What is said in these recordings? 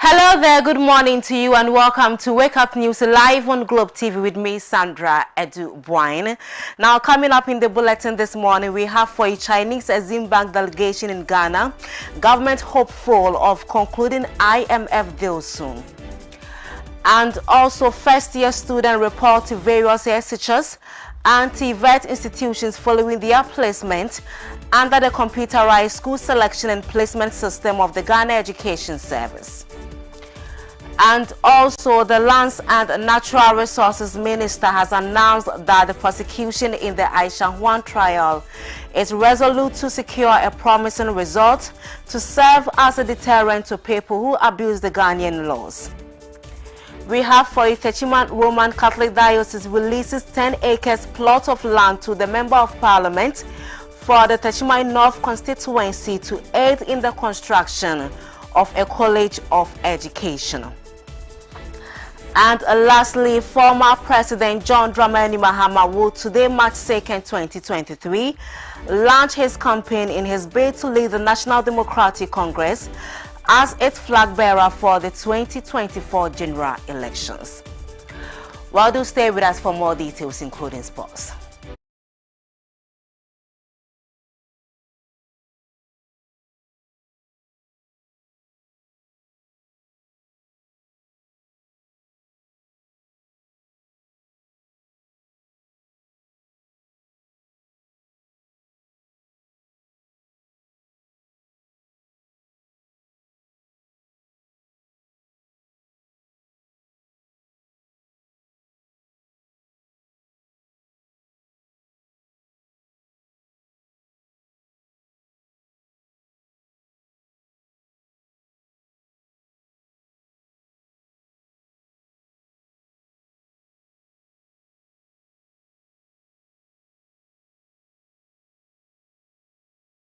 Hello there, good morning to you and welcome to Wake Up News live on Globe TV with me, Sandra BOAHEN. Now coming up in the bulletin this morning, we have for a Chinese Exim Bank delegation in Ghana, government hopeful of concluding IMF deal soon. And also first-year student report to various SHS and TVET institutions following their placement under the computerized school selection and placement system of the Ghana Education Service. And also, the Lands and Natural Resources Minister has announced that the prosecution in the Aisha Huang trial is resolute to secure a promising result to serve as a deterrent to people who abuse the Ghanaian laws. We have for a Techiman Roman Catholic Diocese releases 10 acres plot of land to the Member of Parliament for the Techiman North constituency to aid in the construction of a College of Education. And lastly, former President John Dramani Mahama will today, March 2nd, 2023, launch his campaign in his bid to lead the National Democratic Congress as its flag bearer for the 2024 general elections. Well, do stay with us for more details, including sports.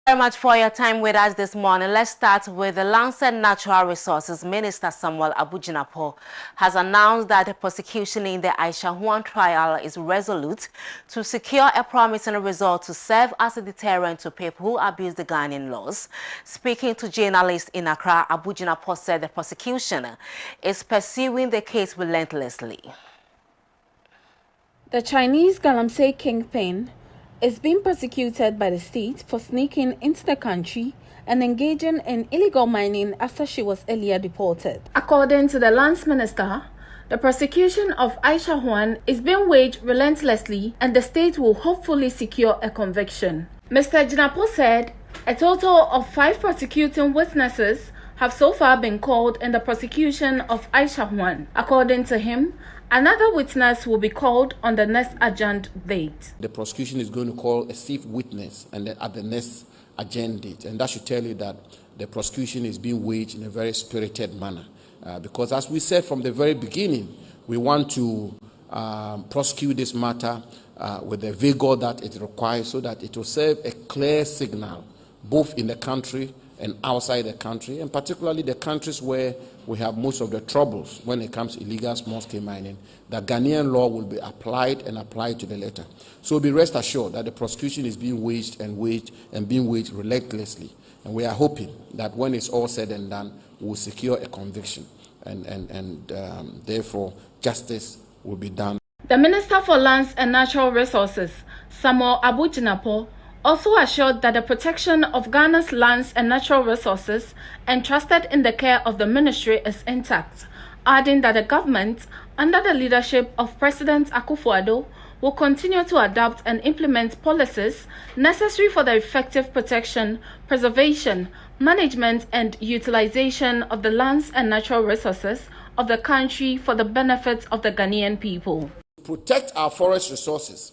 Very much for your time with us this morning. Let's start with the Lands and Natural Resources Minister Samuel Abujinapo has announced that the prosecution in the Aisha Huang trial is resolute to secure a promising result to serve as a deterrent to people who abuse the Ghanaian laws. Speaking to journalists in Accra, Abujinapo said the prosecution is pursuing the case relentlessly. The Chinese Galamsey kingpin is being prosecuted by the state for sneaking into the country and engaging in illegal mining after she was earlier deported. According to the Lands Minister, the prosecution of Aisha Huang is being waged relentlessly and the state will hopefully secure a conviction. Mr. Jinapo said a total of 5 prosecuting witnesses have so far been called in the prosecution of Aisha Huang. According to him, another witness will be called on the next adjourned date. The prosecution is going to call a 5th witness at the next adjourned date. And that should tell you that the prosecution is being waged in a very spirited manner. Because as we said from the very beginning, we want to prosecute this matter with the vigor that it requires so that it will serve a clear signal both in the country and outside the country, and particularly the countries where we have most of the troubles when it comes to illegal small-scale mining. The Ghanaian law will be applied to the letter. So be rest assured that the prosecution is being waged and being waged relentlessly. And we are hoping that when it's all said and done, we'll secure a conviction and therefore justice will be done. The Minister for Lands and Natural Resources, Samuel Abujinapo, also assured that the protection of Ghana's lands and natural resources entrusted in the care of the ministry is intact, adding that the government, under the leadership of President Akufo-Addo, will continue to adopt and implement policies necessary for the effective protection, preservation, management and utilization of the lands and natural resources of the country for the benefit of the Ghanaian people. Protect our forest resources.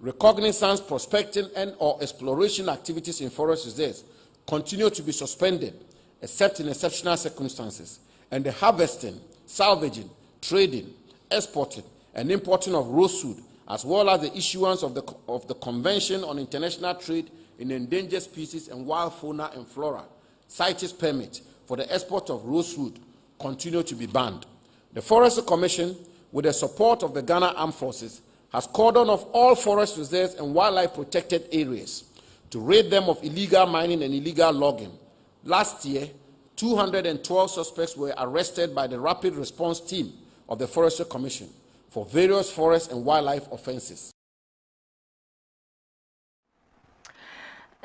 Recognizance, prospecting and/or exploration activities in forest reserves continue to be suspended except in exceptional circumstances, and the harvesting, salvaging, trading, exporting and importing of rosewood, as well as the issuance of the Convention on International Trade in Endangered Species and Wild Fauna and Flora CITES permit for the export of rosewood, continue to be banned. The Forestry Commission, with the support of the Ghana Armed Forces, has cordoned off all forest reserves and wildlife protected areas to rid them of illegal mining and illegal logging. Last year, 212 suspects were arrested by the Rapid Response Team of the Forestry Commission for various forest and wildlife offenses.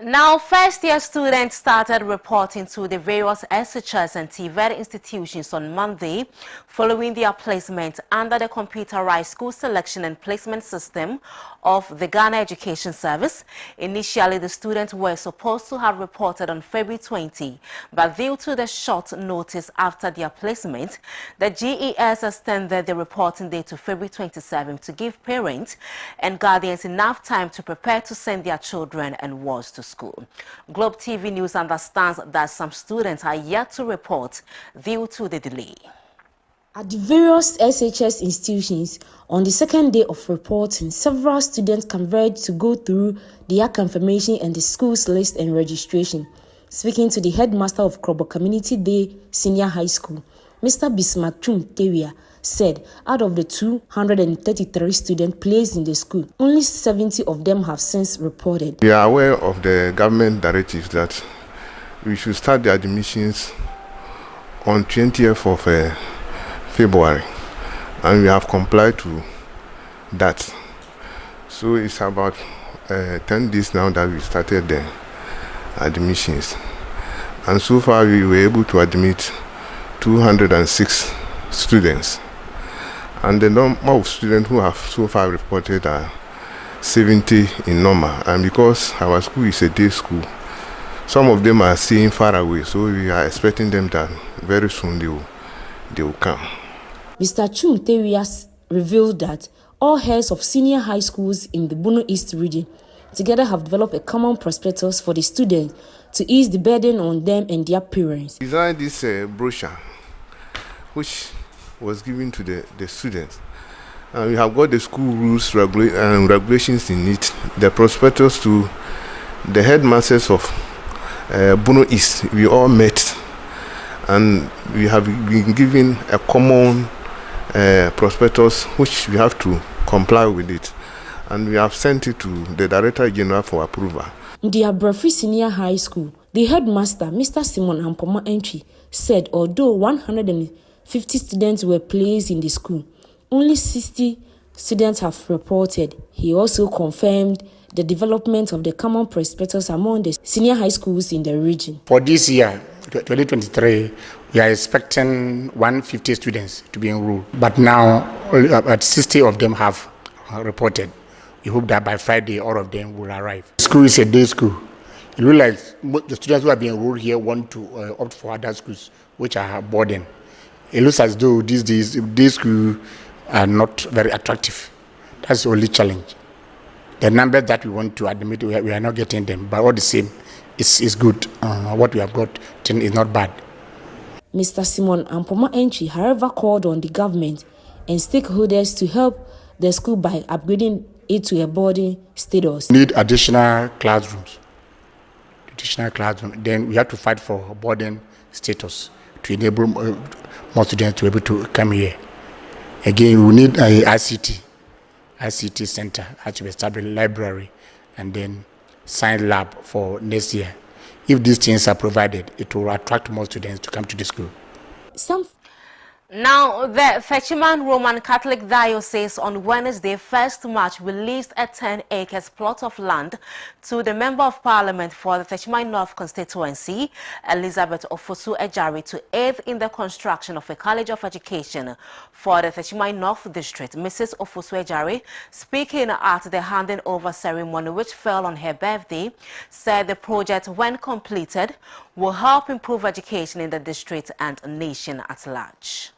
Now, first-year students started reporting to the various SHS and TVET institutions on Monday following their placement under the computerized school selection and placement system of the Ghana Education Service. Initially, the students were supposed to have reported on February 20, but due to the short notice after their placement, the GES extended the reporting date to February 27 to give parents and guardians enough time to prepare to send their children and wards to school. Globe TV News understands that some students are yet to report due to the delay. At the various SHS institutions, on the second day of reporting, several students converged to go through their confirmation and the school's list and registration. Speaking to the headmaster of Krobo Community Day Senior High School, Mr. Bismarck Chum said out of the 233 students placed in the school, only 70 of them have since reported. We are aware of the government directives that we should start the admissions on 20th of February, and we have complied to that. So it's about 10 days now that we started the admissions, and so far we were able to admit 206 students, and the number of students who have so far reported are 70 in number. And because our school is a day school, some of them are staying far away, so we are expecting them that very soon they will come. Mr. Chum revealed that all heads of senior high schools in the Bono East region together have developed a common prospectus for the students to ease the burden on them and their parents. We designed this brochure, which was given to the students. We have got the school rules and regulations in it, the prospectus to the headmasters of Bono East. We all met, and we have been given a common prospectus which we have to comply with it, and we have sent it to the Director General for approval. In the Abrafri Senior High School, the headmaster, Mr. Simon Ampoma Entry, said although 150 students were placed in the school, only 60 students have reported. He also confirmed the development of the common prospectus among the senior high schools in the region. For this year, 2023, we are expecting 150 students to be enrolled, but now about 60 of them have reported. We hope that by Friday all of them will arrive. The school is a day school. It looks like the students who have been enrolled here want to opt for other schools which are boarding. It looks as though these days day schools are not very attractive. That's the only challenge. The numbers that we want to admit, we are not getting them, but all the same, it's good. What we have got is not bad. Mr. Simon Ampoma Entry, however, called on the government and stakeholders to help the school by upgrading it to a boarding status. Need additional classrooms. Then we have to fight for boarding status to enable more students to be able to come here. Again, we need an ICT center, has to be established, library, and then science lab for next year. If these things are provided, it will attract more students to come to the school. Now, the Fetchiman Roman Catholic Diocese on Wednesday, 1st March, released a 10-acre plot of land to the Member of Parliament for the Fetchiman North constituency, Elizabeth Ofosu Ejari, to aid in the construction of a college of education for the Fetchiman North district. Mrs. Ofosu Ejari, speaking at the handing over ceremony which fell on her birthday, said the project, when completed, will help improve education in the district and nation at large.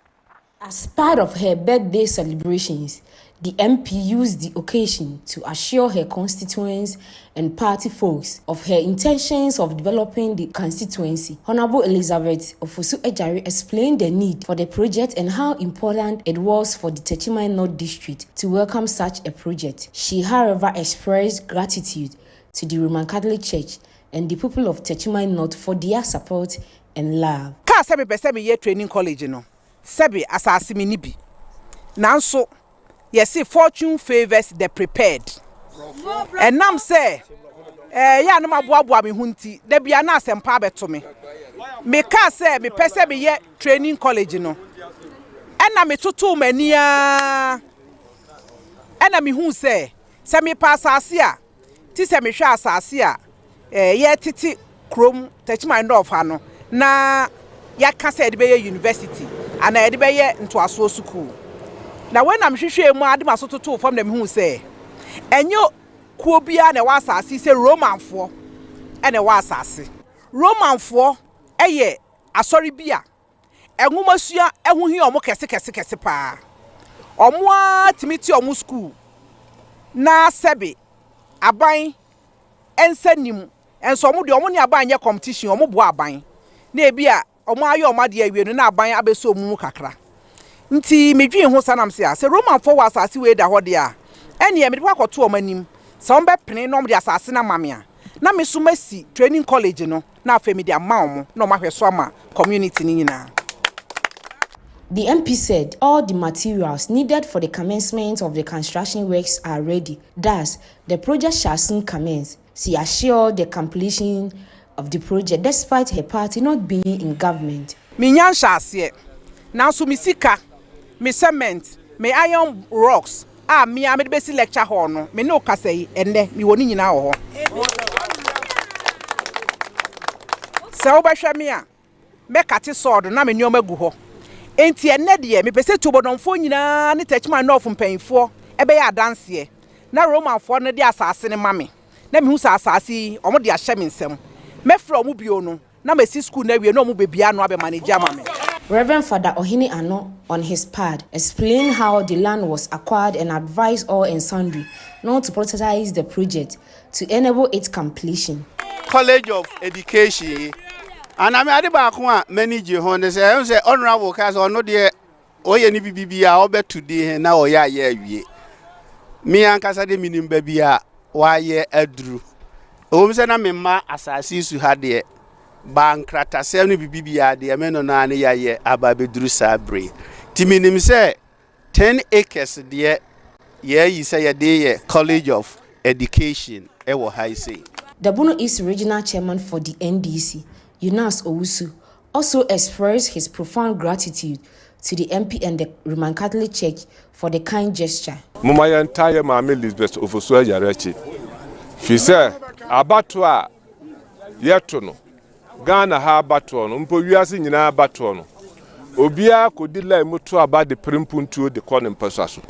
As part of her birthday celebrations, the MP used the occasion to assure her constituents and party folks of her intentions of developing the constituency. Honorable Elizabeth Ofosu Ejari explained the need for the project and how important it was for the Techiman North District to welcome such a project. She, however, expressed gratitude to the Roman Catholic Church and the people of Techiman North for their support and love. Training college, Sebi asasi nibi. Nanso, yes, fortune favors the prepared. And nam say, ya no maboaboa me hunti da bia na asempa beto me ka se me pese me ye training college no ena me toto mania ena me hu se me pass asase a ti se me hwe asase a ye titi krom tachima ndo of ano na ya ka se de be university ana de be ye ntoaso school na when am hwehwe mu ade maso toto fam na me hu se enyo kuo bia na wa asase se romanfo ena wa asase romanfo eye asori bia enwomasua ehu hi omo kese pa omo atimiti omo school na sebe aban ensanim enso omo de omo ne aban ye competition omo bo aban na ebia omo ayo omo de awienu na aban abeso mu kakra nti medwi ho sanam se romanfo wa asase we da hode a ene ye medwa kwato omo anim se ombe pene no de asase na mamia na me so masi training college no na afemi de ama omo na omo ahweso ama community ni nyina. The MP said all the materials needed for the commencement of the construction works are ready. Thus, the project shall soon commence. She assured the completion of the project despite her party not being in government. Me nyan shase. Now so me sika, me cement, me iron rocks. Me a me besi lecture hall no. Me no kasei ende me woni nyina wo ho. Se obahwa me a me kate sword na me nyoma gu ho. Enti enne de me pese tubodonfo nyina ne tachima no of mpanfo ebe ya adanse na romanfo no de asase ne mame na me hu sa asase omo de ahye me nsem me fra omo bio no na me si school na wie no omo bebia no abe manage mame. Reverend Father Ohini Ano, on his part, explained how the land was acquired and advised all and sundry not to politicize the project to enable its completion. College of Education. And I mean, I many Jehon say, honorable cast or no dear, oh, any BBA, I'll bet today, now, yeah. Me and Cassade minim baby, why, yeah, Edru. Homes and I mean, ma assassins who had the bankrata 70 BBA, the Amenonani, yeah, Ababedru Sabre. Timinim say 10 acres, dear, yeah, you say a day, College of Education, ever high say. The Bono East Regional Chairman for the NDC, Yunas Owusu, also expressed his profound gratitude to the MP and the Roman Catholic Church for the kind gesture. My entire Mammy Lisbeth of Oswaya Rechi. She said, Abattoir, Yetono, Ghana ha baton, Umpoyasi in our baton. Obia could delay mutu about the primpuntu the corn passasso.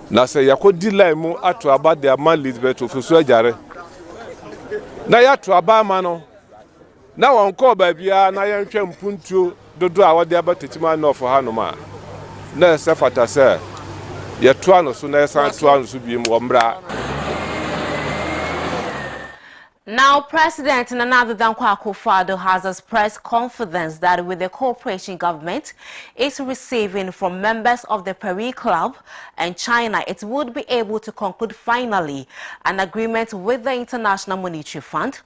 Nasa Yako delay mo atu about the man Lisbeth of Oswaya. Nayatu Abamano. Now on call baby, na yan twem puntu dodo a wode abatetima no for hanoma. Na sefata se ye to ano so na san to ano so biem wombra. Now, President Nana Dankwa Akufo-Addo has expressed confidence that with the cooperation government is receiving from members of the Paris Club and China, it would be able to conclude finally an agreement with the International Monetary Fund,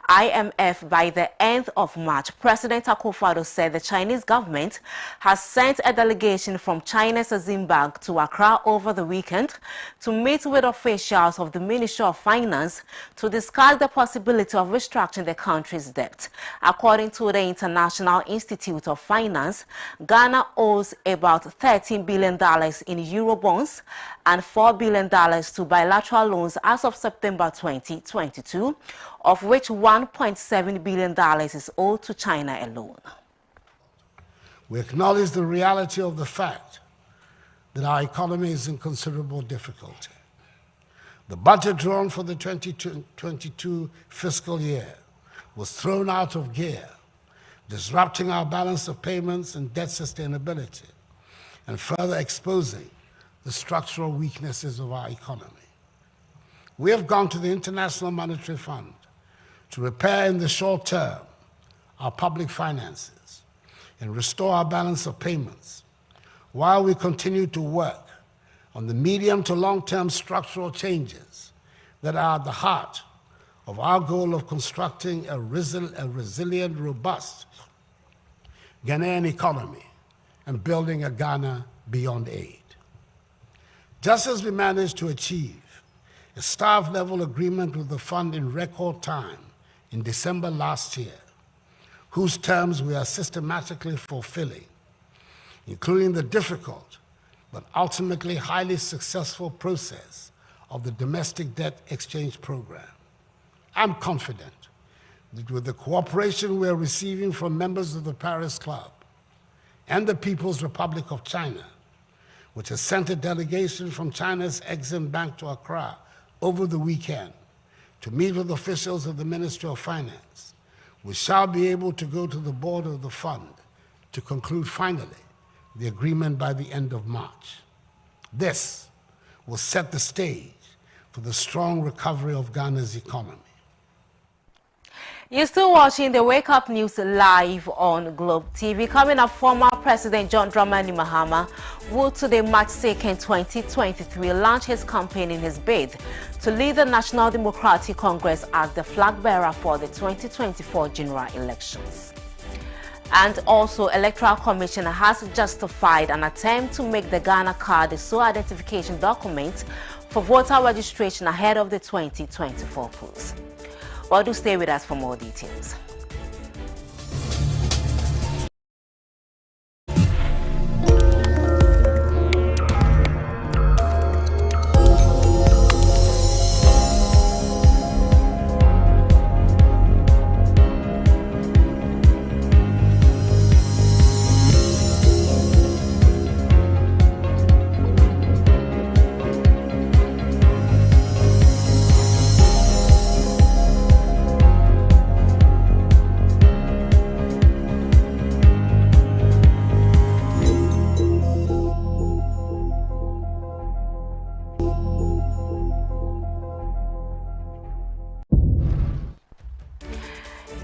IMF, by the end of March. President Akufo-Addo said the Chinese government has sent a delegation from China's Exim Bank to Accra over the weekend to meet with officials of the Ministry of Finance to discuss the possibility of restructuring the country's debt. According to the International Institute of Finance, Ghana owes about $13 billion in Eurobonds and $4 billion to bilateral loans as of September 2022, of which $1.7 billion is owed to China alone. We acknowledge the reality of the fact that our economy is in considerable difficulty. The budget drawn for the 2022 fiscal year was thrown out of gear, disrupting our balance of payments and debt sustainability, and further exposing the structural weaknesses of our economy. We have gone to the International Monetary Fund to repair in the short term our public finances and restore our balance of payments, while we continue to work on the medium to long-term structural changes that are at the heart of our goal of constructing a resilient, robust Ghanaian economy and building a Ghana beyond aid. Just as we managed to achieve a staff-level agreement with the fund in record time in December last year, whose terms we are systematically fulfilling, including the difficult but ultimately highly successful process of the domestic debt exchange program. I'm confident that with the cooperation we are receiving from members of the Paris Club and the People's Republic of China, which has sent a delegation from China's Exim Bank to Accra over the weekend to meet with officials of the Ministry of Finance, we shall be able to go to the board of the fund to conclude finally the agreement by the end of March. This will set the stage for the strong recovery of Ghana's economy. You're still watching the Wake Up News live on Globe TV. Coming up, former President John Dramani Mahama will today, March 2nd, 2023, launch his campaign in his bid to lead the National Democratic Congress as the flag bearer for the 2024 general elections. And also, Electoral Commission has justified an attempt to make the Ghana card the sole identification document for voter registration ahead of the 2024 polls. Well, do stay with us for more details.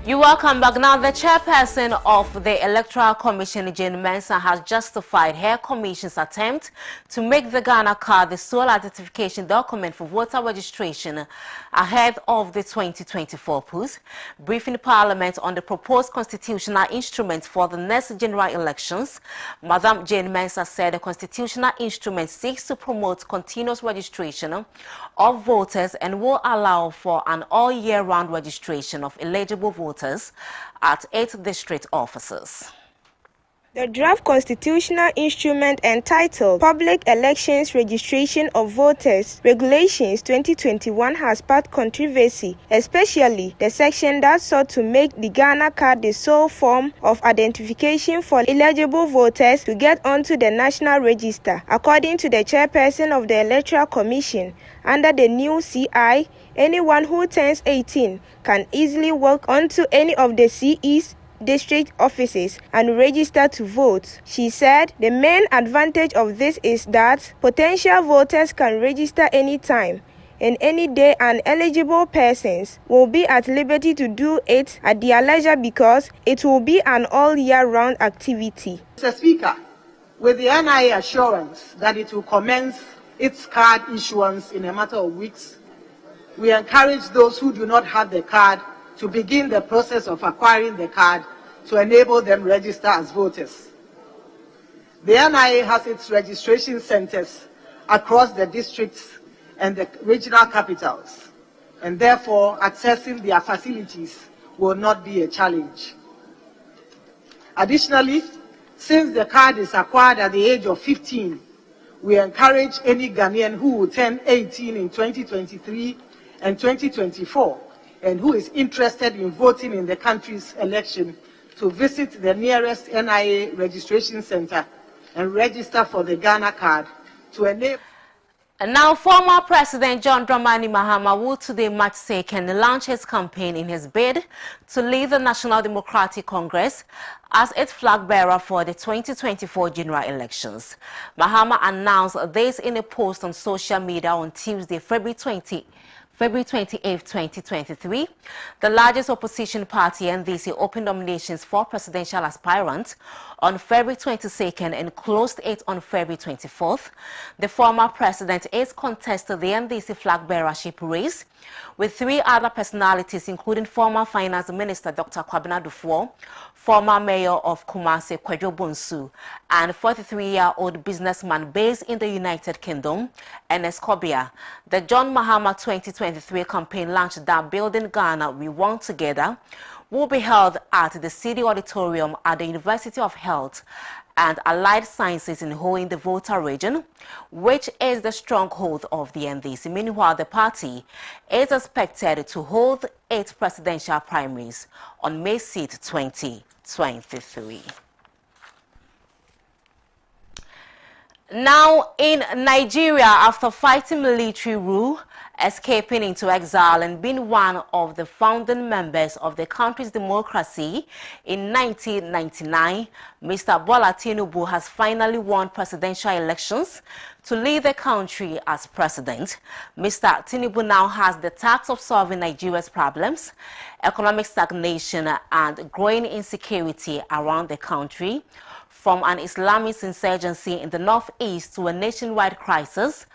You welcome back. Now, the chairperson of the Electoral Commission, Jane Mensah, has justified her commission's attempt to make the Ghana card the sole identification document for voter registration ahead of the 2024 polls. Briefing Parliament on the proposed constitutional instruments for the next general elections, Madam Jane Mensah said the constitutional instrument seeks to promote continuous registration of voters and will allow for an all-year-round registration of eligible voters at 8 district offices. The draft constitutional instrument entitled Public Elections Registration of Voters Regulations 2021 has sparked controversy, especially the section that sought to make the Ghana card the sole form of identification for eligible voters to get onto the National Register. According to the chairperson of the Electoral Commission, under the new CI, anyone who turns 18 can easily walk onto any of the CE's district offices and register to vote. She said the main advantage of this is that potential voters can register anytime and any day, and eligible persons will be at liberty to do it at their leisure because it will be an all-year-round activity. Mr. Speaker, with the NIA assurance that it will commence its card issuance in a matter of weeks, we encourage those who do not have the card to begin the process of acquiring the card to enable them register as voters. The NIA has its registration centers across the districts and the regional capitals, and therefore accessing their facilities will not be a challenge. Additionally, since the card is acquired at the age of 15, we encourage any Ghanaian who will turn 18 in 2023 and 2024 and who is interested in voting in the country's election to visit the nearest NIA registration center and register for the Ghana card to enable. And now, former President John Dramani Mahama will today, March 2nd, launch his campaign in his bid to lead the National Democratic Congress as its flag bearer for the 2024 general elections. Mahama announced this in a post on social media on Tuesday, February 28, 2023, the largest opposition party, NDC, opened nominations for presidential aspirants on February 22nd and closed it on February 24th. The former president is contested the NDC flag bearership race with 3 other personalities, including former Finance Minister Dr. Kwabena Dufour, former mayor of Kumasi, Kwadwo Bonsu, and 43-year-old businessman based in the United Kingdom, Ernest Kobia. The John Mahama 2023 campaign launched that Building Ghana We Want Together will be held at the City Auditorium at the University of Health and Allied Sciences in Ho in the Volta region, which is the stronghold of the NDC. Meanwhile, the party is expected to hold its presidential primaries on May 6, 2023. Now, in Nigeria, after fighting military rule, escaping into exile and being one of the founding members of the country's democracy in 1999, Mr. Bola Tinubu has finally won presidential elections to lead the country as president. Mr. Tinubu now has the task of solving Nigeria's problems, economic stagnation and growing insecurity around the country, from an Islamist insurgency in the northeast to a nationwide crisis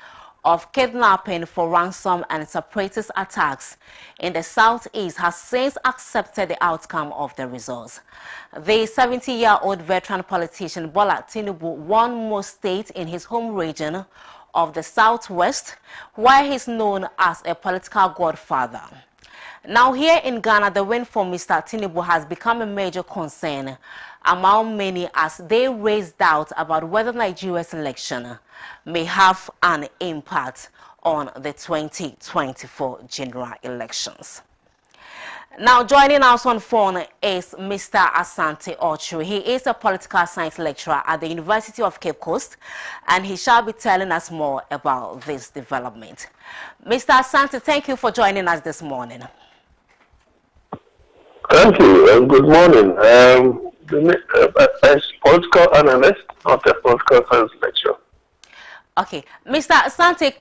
of kidnapping for ransom and separatist attacks in the southeast, has since accepted the outcome of the results. The 70-year-old veteran politician Bola Tinubu won most states in his home region of the southwest, where he is known as a political godfather. Now, here in Ghana, the win for Mr. Tinubu has become a major concern among many as they raise doubt about whether Nigeria's election may have an impact on the 2024 general elections. Now, joining us on phone is Mr. Asante Ochu. He is a political science lecturer at the University of Cape Coast, and he shall be telling us more about this development. Mr. Asante, thank you for joining us this morning. Thank you, and good morning. As political analyst, not a political science lecturer. Okay, Mr. Asante,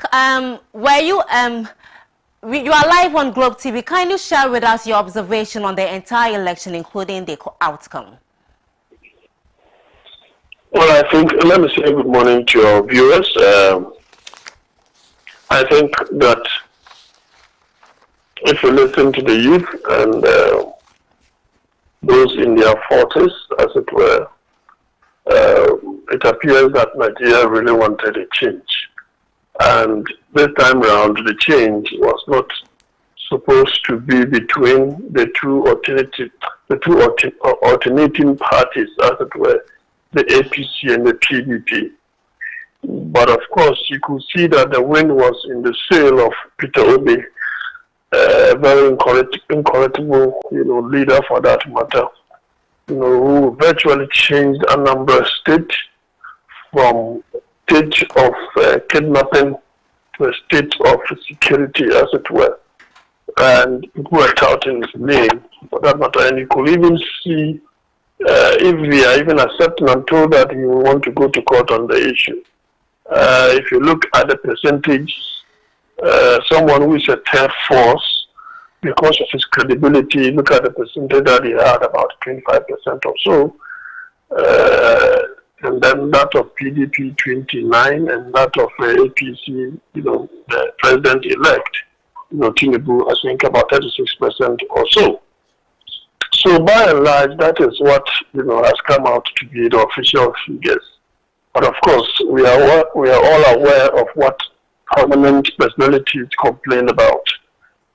you are live on Globe TV. Can you share with us your observation on the entire election, including the outcome? Well, I think, let me say good morning to your viewers. I think that if you listen to the youth and those in their 40s, as it were, it appears that Nigeria really wanted a change. And this time around, the change was not supposed to be between the two alternating parties, as it were, the APC and the PDP. But of course, you could see that the win was in the sale of Peter Obi, a very incorrigible, leader for that matter, who virtually changed Anambra State from a state of kidnapping to a state of security, as it were. And it worked out in his name, for that matter. And you could even see, if we are even accepting and told that we want to go to court on the issue. If you look at the percentage, someone who is a third force, because of his credibility, look at the percentage that he had, about 25% or so, and then that of PDP 29, and that of APC, the president-elect, Tinubu, I think about 36% or so. So by and large, that is what has come out to be the official figures. But of course, we are all aware of what prominent personalities complain about,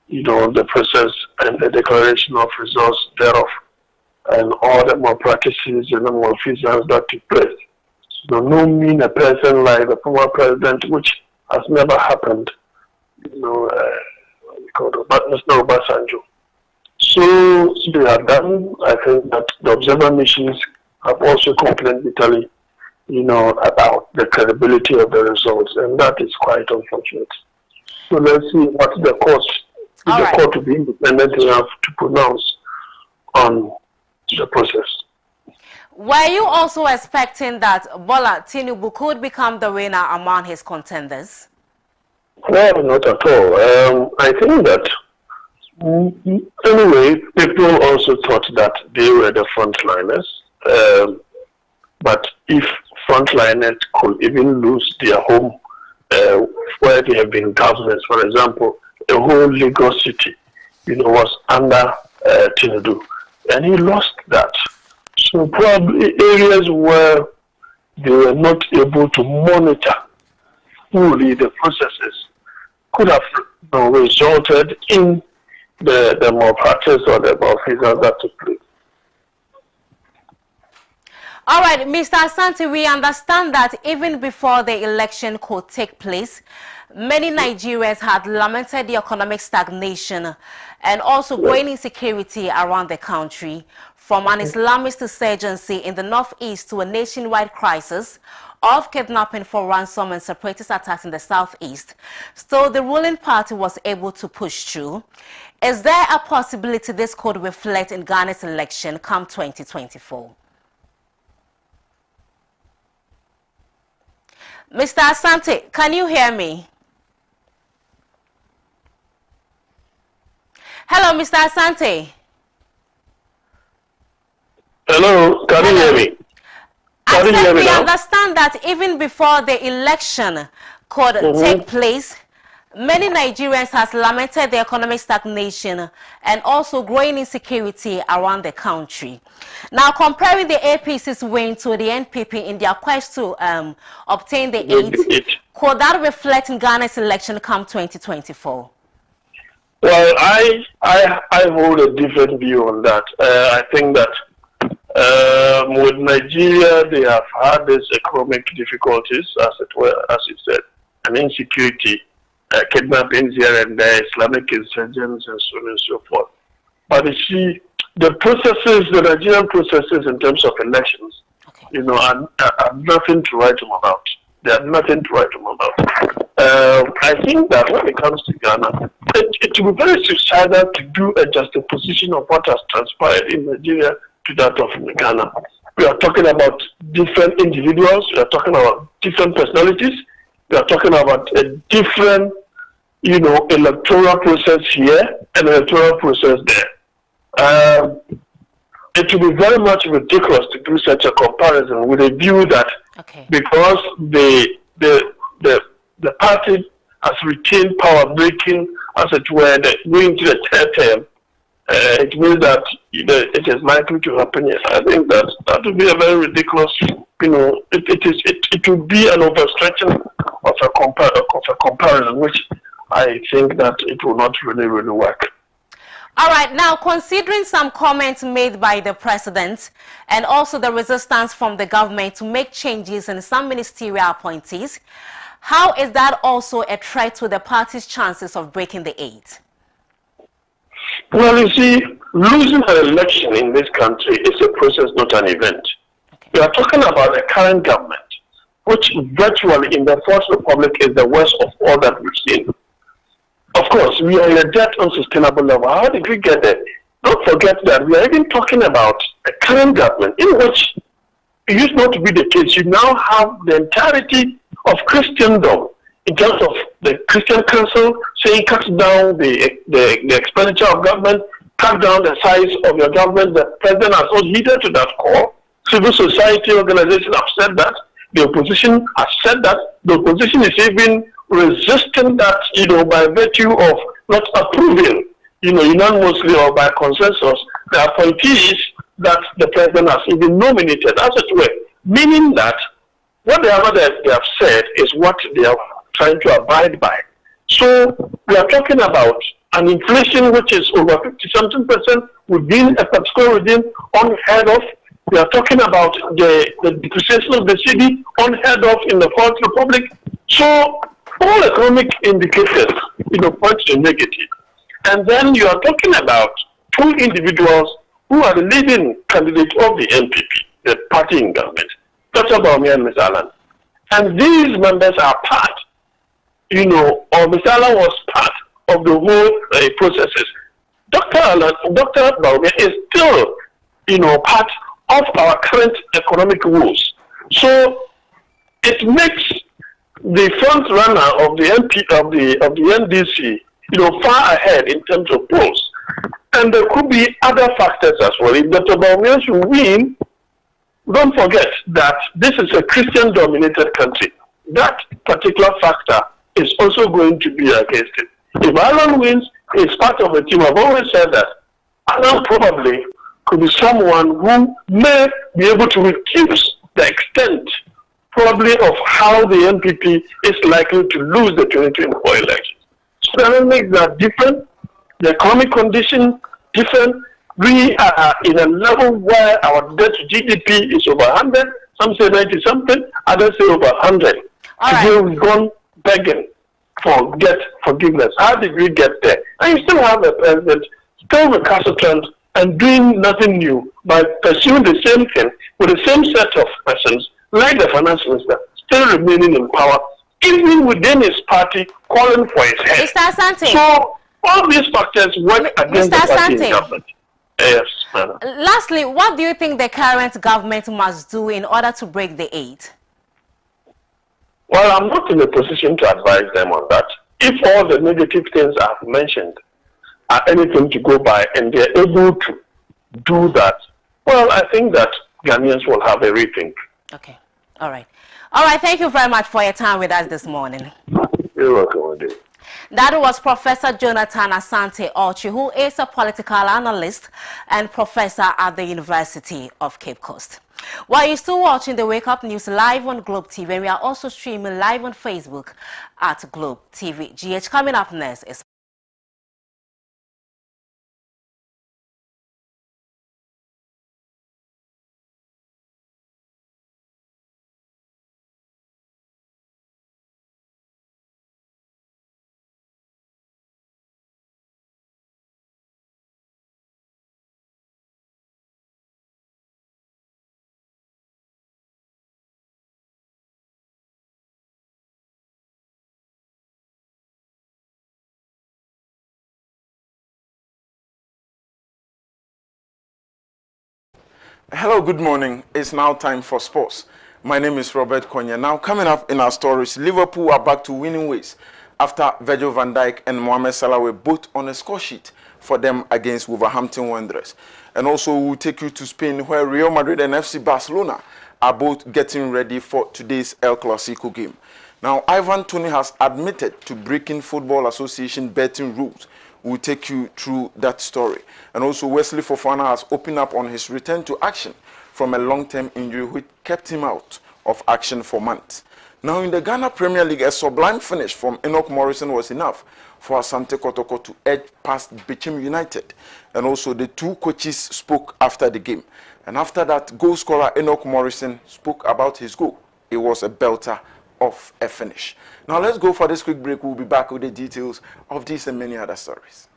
the process and the declaration of results thereof, and all the malpractices and the malfeasance that took place. So no mean a person like the former president, which has never happened, Mr. Obasanjo. So they are done. I think that the observer missions have also complained bitterly, about the credibility of the results, and that is quite unfortunate. So let's see what the court will be independent enough to pronounce on the process. Were you also expecting that Bola Tinubu could become the winner among his contenders? No, not at all. I think that, anyway, people also thought that they were the frontliners. But if frontliners could even lose their home where they have been governors, for example, the whole Lagos city, was under Tinubu, and he lost that. So probably areas where they were not able to monitor fully the processes could have resulted in the malpractice or the malfeasance that took place. All right, Mr. Asante, we understand that even before the election could take place, many Nigerians had lamented the economic stagnation and also growing insecurity around the country, from an Islamist insurgency in the northeast to a nationwide crisis of kidnapping for ransom and separatist attacks in the southeast. Still, the ruling party was able to push through. Is there a possibility this could reflect in Ghana's election come 2024? Mr. Asante, can you hear me? Hello, Mr. Asante. Hello, can you hear me? We understand that even before the election could take place, many Nigerians have lamented the economic stagnation and also growing insecurity around the country. Now, comparing the APC's win to the NPP in their quest to obtain the aid, could that reflect in Ghana's election come 2024? Well, I hold a different view on that. I think that with Nigeria, they have had these economic difficulties, as it were, as you said, and insecurity, kidnappings here and there, Islamic insurgents, and so on and so forth. But you see, the processes, the Nigerian processes in terms of elections, you know, are nothing to write them about. They are nothing to write them about. I think that when it comes to Ghana, it will be very suicidal to do a juxtaposition of what has transpired in Nigeria to that of Ghana. We are talking about different individuals. We are talking about different personalities. We are talking about a different, you know, electoral process here and electoral process there. It will be very much ridiculous to do such a comparison with a view that because the party has retained power breaking, as it were, going to the third term, it means that it is likely to happen. Yes, I think that would be a very ridiculous, you know, it would be an overstretching of a comparison, which I think that it will not really work. All right, now considering some comments made by the president and also the resistance from the government to make changes in some ministerial appointees, how is that also a threat to the party's chances of breaking the aid? Well, you see, losing an election in this country is a process, not an event. We are talking about the current government, which virtually in the Fourth Republic is the worst of all that we've seen. Of course, we are in a debt unsustainable level. How did we get there? Don't forget that we are even talking about a current government in which it used not to be the case. You now have the entirety of Christendom in terms of the Christian Council saying cut down the expenditure of government, cut down the size of your government. The president has not heeded to that call. Civil society organizations have said that. The opposition has said that. The opposition is even resisting that, you know, by virtue of not approving, you know, unanimously or by consensus, the appointees that the president has even nominated, as it were, meaning that whatever they have said is what they are trying to abide by. So we are talking about an inflation which is over 50-something% within a particular region, unheard of. We are talking about the depreciation of the cedi, unheard of in the Fourth Republic. So all economic indicators, you know, point to negative. And then you are talking about two individuals who are the leading candidates of the NPP, the party in government, Dr. BOAHEN and Mr. Alan. And these members are part, you know, or Mr. Alan was part of the whole processes. Dr. BOAHEN is still, you know, part of our current economic rules. So it makes the front runner of the NDC, you know, far ahead in terms of polls. And there could be other factors as well. If Dr. BOAHEN should win, don't forget that this is a Christian-dominated country. That particular factor is also going to be against it. If Alan wins, he's part of a team. I've always said that Alan probably could be someone who may be able to reduce the extent, probably, of how the NPP is likely to lose the 2024 elections. So the dynamics are different, the economic condition different. We are in a level where our debt to GDP is over 100, some say 90 something, others say over 100. Today we've gone begging for forgiveness. How did we get there? And you still have a president still recalcitrant and doing nothing new by pursuing the same thing with the same set of persons, like the finance minister, still remaining in power, even within his party, calling for his head. Mr. Asante. So all these factors work against the party in government. Yes, madam. Lastly, what do you think the current government must do in order to break the 8? Well, I'm not in a position to advise them on that. If all the negative things I've mentioned are anything to go by and they're able to do that, well, I think that Ghanaians will have a rethink. Okay. All right. All right. Thank you very much for your time with us this morning. You're welcome, Ode. That was Professor Jonathan Asante Orchi, who is a political analyst and professor at the University of Cape Coast. While you're still watching the Wake Up News live on Globe TV, and we are also streaming live on Facebook at Globe TV. GH coming up next is Hello, good morning. It's now time for sports. My name is Robert Konya. Now, coming up in our stories, Liverpool are back to winning ways after Virgil van Dijk and Mohamed Salah were both on a score sheet for them against Wolverhampton Wanderers. And also, we'll take you to Spain, where Real Madrid and FC Barcelona are both getting ready for today's El Clasico game. Now, Ivan Toney has admitted to breaking Football Association betting rules. We'll take you through that story. And also, Wesley Fofana has opened up on his return to action from a long-term injury which kept him out of action for months. Now, in the Ghana Premier League, a sublime finish from Enoch Morrison was enough for Asante Kotoko to edge past Bichim United. And also, the two coaches spoke after the game. And after that, goal scorer Enoch Morrison spoke about his goal. It was a belter of a finish. Now let's go for this quick break. We'll be back with the details of these and many other stories.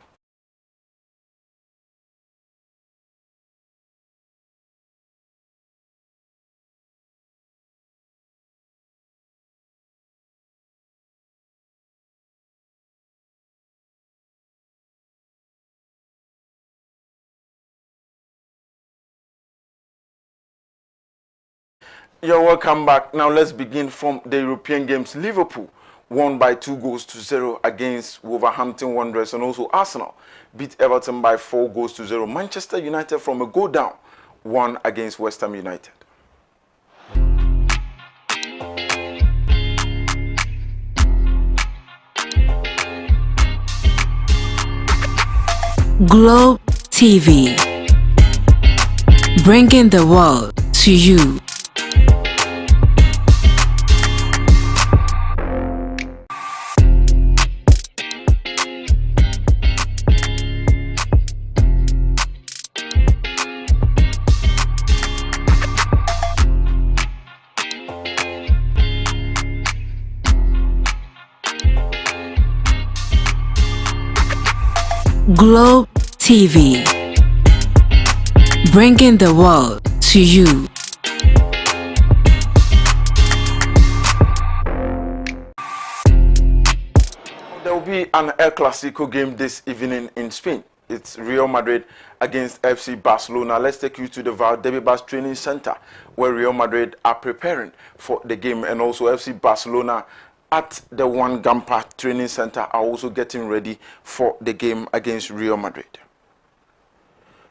You're welcome back. Now let's begin from the European Games. Liverpool won by 2-0 against Wolverhampton Wanderers, and also Arsenal beat Everton by 4-0. Manchester United from a goal down won against West Ham United. Globe TV, bringing the world to you. Globe TV, bringing the world to you. There will be an El Clasico game this evening in Spain. It's Real Madrid against FC Barcelona. Let's take you to the Valdebebas Training Center, where Real Madrid are preparing for the game, and also FC Barcelona at the One Gampa Training Center are also getting ready for the game against Real Madrid.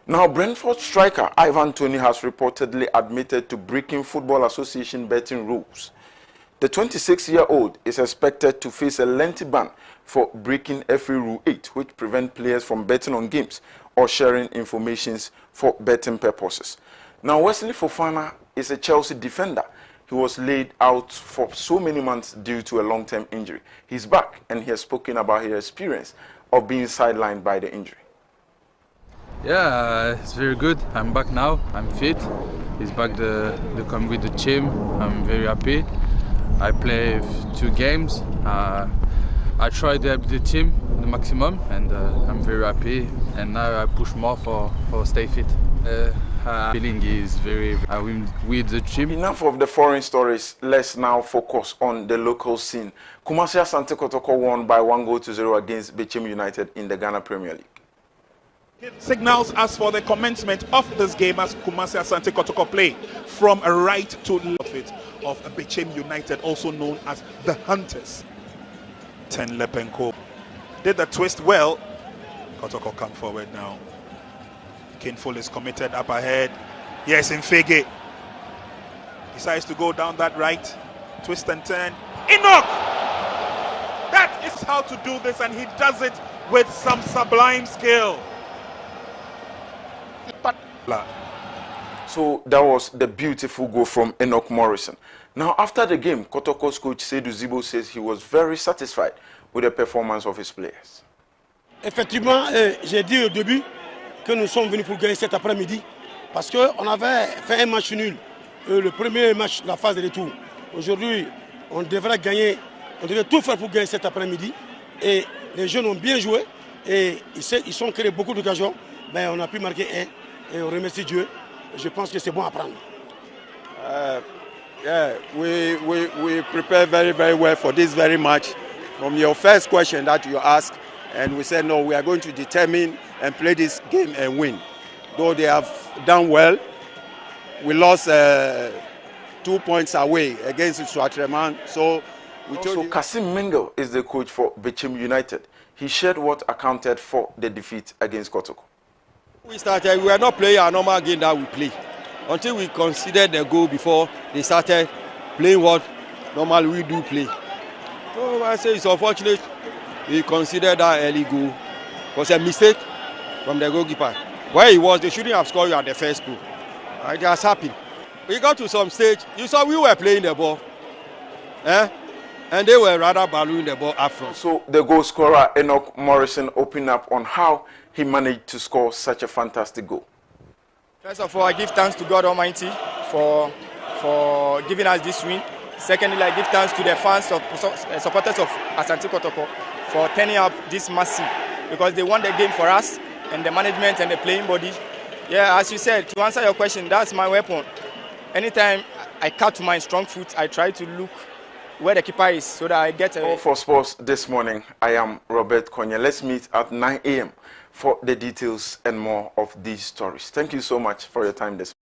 Now, Brentford striker Ivan Toney has reportedly admitted to breaking Football Association betting rules. The 26-year-old is expected to face a lengthy ban for breaking FA Rule 8, which prevents players from betting on games or sharing information for betting purposes. Now, Wesley Fofana is a Chelsea defender. He was laid out for so many months due to a long-term injury. He's back, and he has spoken about his experience of being sidelined by the injury. Yeah, it's very good. I'm back now. I'm fit. He's back to come with the team. I'm very happy. I play 2 games. I try to help the team the maximum, and I'm very happy. And now I push more for stay fit. Feeling is very with the team. Enough of the foreign stories. Let's now focus on the local scene. Kumasi Asante Kotoko won by 1-0 against Bechem United in the Ghana Premier League. Signals as for the commencement of this game as Kumasi Asante Kotoko play from a right to left of Bechem United, also known as the Hunters. 10 Lepenko did the twist well. Kotoko come forward now. Kinful is committed up ahead. Yes, Infege decides to go down that right. Twist and turn. Enoch! That is how to do this, and he does it with some sublime skill. So that was the beautiful goal from Enoch Morrison. Now, after the game, Kotoko's coach Seydou Zibo says he was very satisfied with the performance of his players. Effectivement, j'ai dit au début que nous sommes venus pour gagner cet après-midi parce qu'on avait fait un match nul, le premier match, la phase de retour. Aujourd'hui, on devrait gagner, on devrait tout faire pour gagner cet après-midi. Et les jeunes ont bien joué et ils ont créé beaucoup d'occasions. Ben, on a pu marquer un et on remercie Dieu. Je pense que c'est bon à prendre. Yeah, we prepare very well for this very match. From your first question that you asked, and we said no, we are going to determine and play this game and win. Though they have done well, we lost 2 points away against Swatreman. So Kasim Mengel is the coach for Bechem United. He shared what accounted for the defeat against Kotoko. We were not playing our normal game that we play until we considered the goal before they started playing what normally we do play. So I say it's unfortunate we considered that early goal. It was a mistake from the goalkeeper. Where he was, they shouldn't have scored at the first goal. It has happened. We got to some stage, you saw we were playing the ball. And they were rather ballooning the ball up front. So the goal scorer Enoch Morrison opened up on how he managed to score such a fantastic goal. First of all, I give thanks to God Almighty for giving us this win. Secondly, I give thanks to the fans, supporters of Asante Kotoko for turning up this massive, because they won the game for us, and the management and the playing body. Yeah, as you said, to answer your question, that's my weapon. Anytime I cut to my strong foot, I try to look where the keeper is so that I get a... All for sports this morning. I am Robert Konyeh. Let's meet at 9 a.m. for the details and more of these stories. Thank you so much for your time this morning.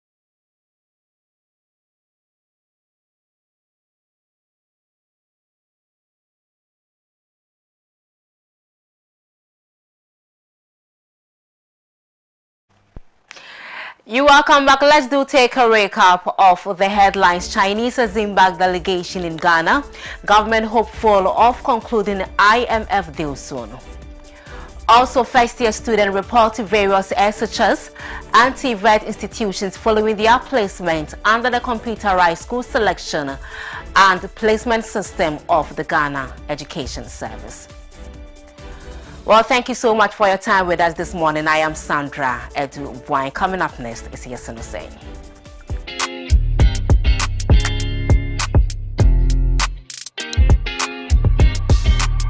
You welcome back. Let's take a recap of the headlines. Chinese Zimbabwe delegation in Ghana. Government hopeful of concluding IMF deal soon. Also, first-year students report to various SHS anti-vet institutions following their placement under the computerized school selection and placement system of the Ghana Education Service. Well, thank you so much for your time with us this morning. I am Sandra Edu Buain. Coming up next is Yes and No Saying.